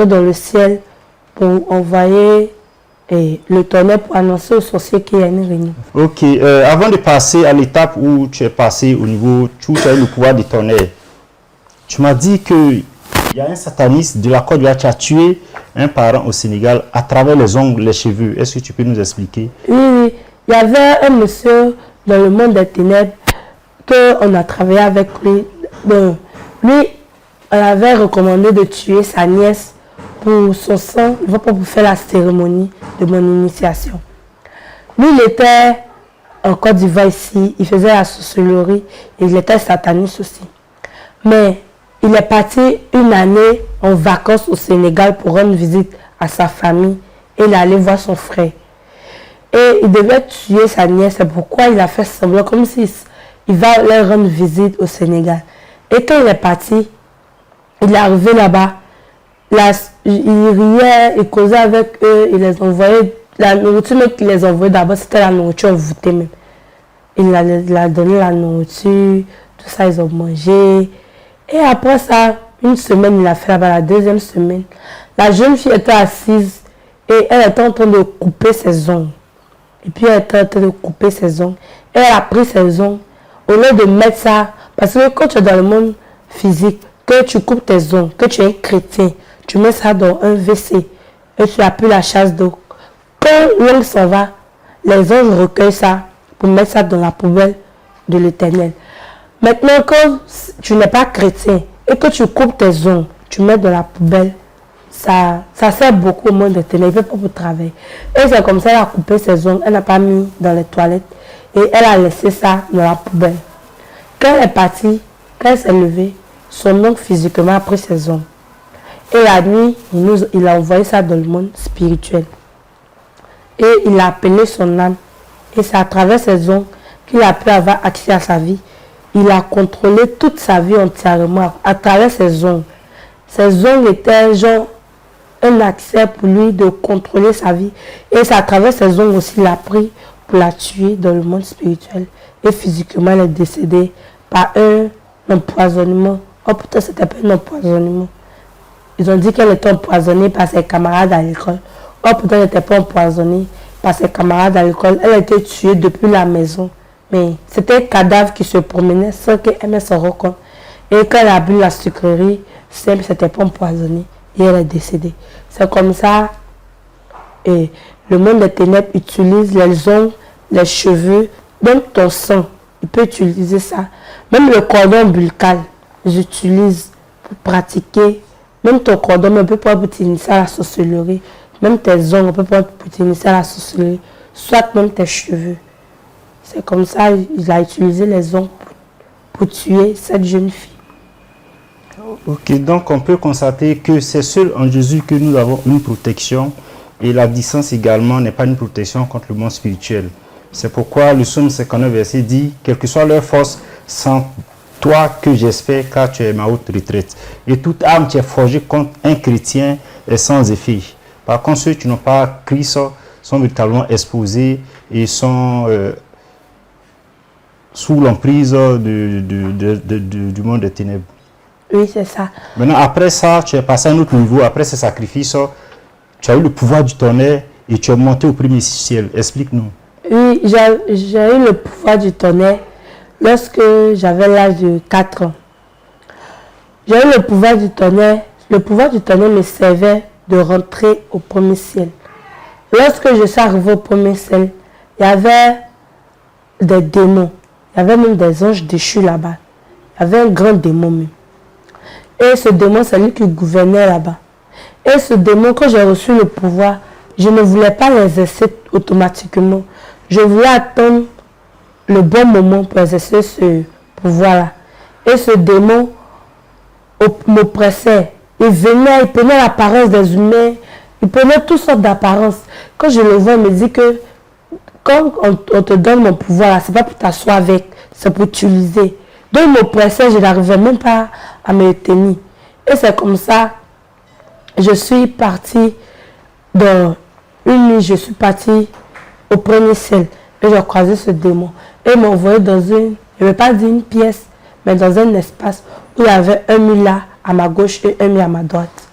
dans le ciel pour envoyer le tonnerre pour annoncer aux sorciers qu'il y a une réunion. Ok, avant de passer à l'étape où tu es passé au niveau, tu as eu le pouvoir du tonnerre, tu m'as dit qu'il y a un sataniste de la Côte d'Ivoire qui a tué un parent au Sénégal à travers les ongles, les cheveux. Est-ce que tu peux nous expliquer? Oui, il y avait un monsieur dans le monde des ténèbres qu'on a travaillé avec lui. Donc, lui, on avait recommandé de tuer sa nièce pour son sang, il va pas pour faire la cérémonie de mon initiation. Lui, il était en Côte d'Ivoire ici, il faisait la sorcellerie et il était sataniste aussi. Mais il est parti une année en vacances au Sénégal pour rendre visite à sa famille et il allait voir son frère. Et il devait tuer sa nièce, c'est pourquoi il a fait semblant comme s'il va leur rendre visite au Sénégal. Et quand il est parti, il est arrivé là-bas, il riait, il causait avec eux, il les envoyait, la nourriture même qu'il les envoyait d'abord, c'était la nourriture envoûtée même. Il a donné la nourriture, tout ça, ils ont mangé. Et après ça, une semaine, il a fait là-bas, la deuxième semaine. La jeune fille était assise et elle était en train de couper ses ongles. Et puis elle était en train de couper ses ongles. Et elle a pris ses ongles. Au lieu de mettre ça, parce que quand tu es dans le monde physique, que tu coupes tes ongles, que tu es un chrétien, tu mets ça dans un WC et tu appuies la chasse d'eau. Quand l'ongle s'en va, les ongles recueillent ça pour mettre ça dans la poubelle de l'Éternel. Maintenant, quand tu n'es pas chrétien et que tu coupes tes ongles, tu mets dans la poubelle, ça sert beaucoup au monde de l'Éternel, il ne fait pas pour travailler. Et c'est comme ça qu'elle a coupé ses ongles, elle n'a pas mis dans les toilettes et elle a laissé ça dans la poubelle. Quand elle est partie, quand elle s'est levée, son oncle physiquement a pris ses ongles. Et la nuit, il a envoyé ça dans le monde spirituel. Et il a appelé son âme. Et c'est à travers ses ongles qu'il a pu avoir accès à sa vie. Il a contrôlé toute sa vie entièrement à travers ses ongles. Ses ongles étaient genre un accès pour lui de contrôler sa vie. Et c'est à travers ses ongles aussi qu'il a pris pour la tuer dans le monde spirituel. Et physiquement, elle est décédée par un empoisonnement. Oh putain, c'était pas un empoisonnement. Ils ont dit qu'elle était empoisonnée par ses camarades à l'école. Oh putain, elle n'était pas empoisonnée par ses camarades à l'école. Elle a été tuée depuis la maison. Mais c'était un cadavre qui se promenait sans qu'elle se rende compte. Et quand elle a bu la sucrerie, c'était pas empoisonné. Et elle est décédée. C'est comme ça. Et le monde des ténèbres utilise les ongles, les cheveux, même ton sang. Il peut utiliser ça. Même le cordon ombilical, j'utilise pour pratiquer. Même ton cordon, on peut pas utiliser à la sorcellerie. Même tes ongles, on peut pas utiliser à la sorcellerie. Soit même tes cheveux. C'est comme ça, il a utilisé les ongles pour tuer cette jeune fille. Ok, donc on peut constater que c'est seul en Jésus que nous avons une protection. Et la distance également n'est pas une protection contre le monde spirituel. C'est pourquoi le psaume 59 verset dit, quelle que soit leur force, sans toi que j'espère, car tu es ma haute retraite. Et toute arme qui est forgée contre un chrétien est sans effet. Par contre, ceux qui n'ont pas Christ sont véritablement exposés et sont sous l'emprise du monde des ténèbres. Oui, c'est ça. Maintenant, après ça, tu es passé à un autre niveau. Après ce sacrifice, tu as eu le pouvoir du tonnerre et tu es monté au premier ciel. Explique-nous. Oui, j'ai eu le pouvoir du tonnerre lorsque j'avais l'âge de 4 ans. J'ai eu le pouvoir du tonnerre. Le pouvoir du tonnerre me servait de rentrer au premier ciel. Lorsque je suis arrivé au premier ciel, il y avait des démons. Il y avait même des anges déchus là-bas. Il y avait un grand démon même. Et ce démon, c'est lui qui gouvernait là-bas. Et ce démon, quand j'ai reçu le pouvoir, je ne voulais pas l'exercer automatiquement. Je voulais attendre le bon moment pour exercer ce pouvoir-là. Et ce démon m'oppressait. Il venait, il prenait l'apparence des humains, il prenait toutes sortes d'apparences. Quand je le vois, il me dit que quand on te donne mon pouvoir, ce n'est pas pour t'asseoir avec, c'est pour utiliser. Donc il m'oppressait, je n'arrivais même pas à me tenir. Et c'est comme ça, je suis partie dans une nuit, je suis partie au premier ciel. Et j'ai croisé ce démon. Et il m'a envoyé dans une, je ne vais pas dire une pièce, mais dans un espace où il y avait un mur là à ma gauche et un mur à ma droite.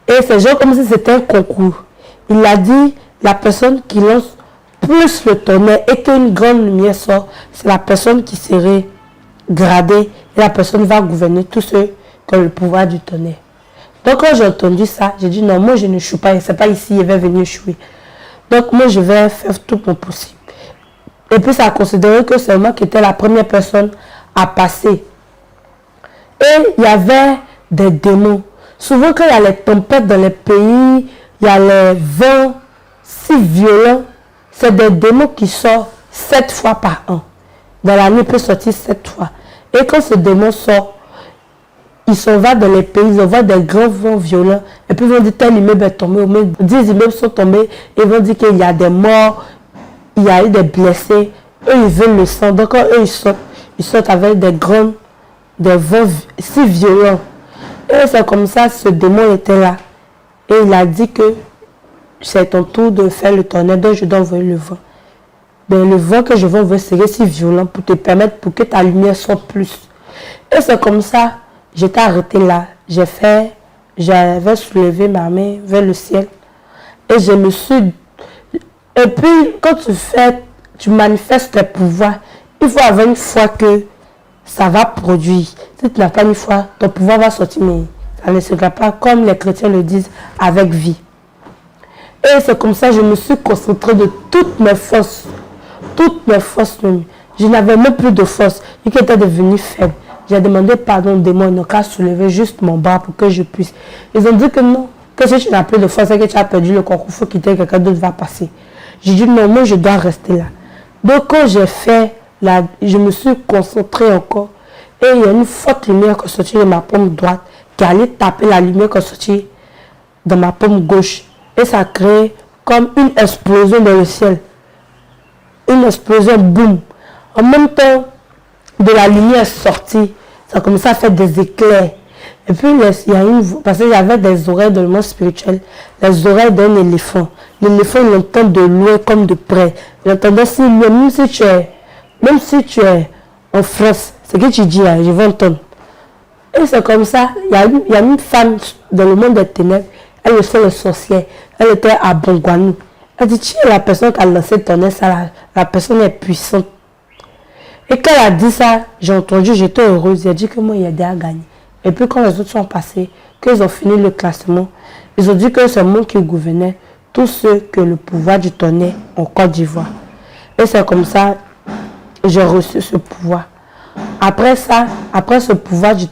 Et c'est genre comme si c'était un concours. Il a dit, la personne qui lance plus le tonnerre et qu'une grande lumière sort, c'est la personne qui serait gradée et la personne va gouverner tous ceux qui ont le pouvoir du tonnerre. Donc quand j'ai entendu ça, j'ai dit non, moi je ne choue pas, c'est pas ici, il va venir chouer. Donc moi je vais faire tout mon possible. Et puis ça a considéré que c'est moi qui étais la première personne à passer. Et il y avait des démons. Souvent quand il y a les tempêtes dans les pays, il y a les vents si violents, c'est des démons qui sortent 7 fois par an. Dans l'année, il peut sortir 7 fois. Et quand ce démon sort, il s'en va dans les pays, ils voient des grands vents violents. Et puis ils vont dire tel immeuble est tombé, au moins 10 immeubles sont tombés. Et ils vont dire qu'il y a des morts, il y a eu des blessés. Eux, ils veulent le sang. Donc quand eux, ils sortent avec des vents si violents. Et c'est comme ça, ce démon était là. Et il a dit que c'est ton tour de faire le tonnerre, donc je dois envoyer le vent. Mais le vent que je vais envoyer serait si violent pour te permettre, pour que ta lumière sorte plus. Et c'est comme ça, j'étais arrêté là. J'avais soulevé ma main vers le ciel. Et je me suis... Et puis, quand tu manifestes tes pouvoirs, il faut avoir une foi que ça va produire. Si tu n'as pas une foi, ton pouvoir va sortir, mais ça ne sera pas, comme les chrétiens le disent, avec vie. Et c'est comme ça que je me suis concentré de toutes mes forces. Toutes mes forces. Je n'avais même plus de force. Je était devenu faible. J'ai demandé pardon aux démons. Ils n'ont qu'à soulever juste mon bras pour que je puisse. Ils ont dit que non. Que si tu n'as plus de force et que tu as perdu le concours, il faut quitter, quelqu'un d'autre va passer. J'ai dit non, moi je dois rester là. Donc quand j'ai fait, je me suis concentré encore. Et il y a une forte lumière qui est sortie de ma paume droite, qui allait taper la lumière qui est sortie de ma paume gauche. Et ça a créé comme une explosion dans le ciel. Une explosion, boum. En même temps, de la lumière sortie, ça a commencé à faire des éclairs. Et puis, il y a parce qu'il y avait des oreilles dans le monde spirituel, les oreilles d'un éléphant. L'éléphant, il entend de loin comme de près. Il entendait si loin, même si tu es en France, ce que tu dis là, je vais entendre. Et c'est comme ça, il y a une femme dans le monde des ténèbres, elle est sur le sorcier, elle était à Bongwanou. Elle dit, tu es la personne qui a lancé ton nez, ça, la personne est puissante. Et quand elle a dit ça, j'ai entendu, j'étais heureuse, elle a dit que moi, il y a des à gagner. Et puis quand les autres sont passés, qu'ils ont fini le classement, ils ont dit que c'est moi qui gouvernais tous ceux que le pouvoir du tonnerre en Côte d'Ivoire. Et c'est comme ça, j'ai reçu ce pouvoir. Après ça, après ce pouvoir du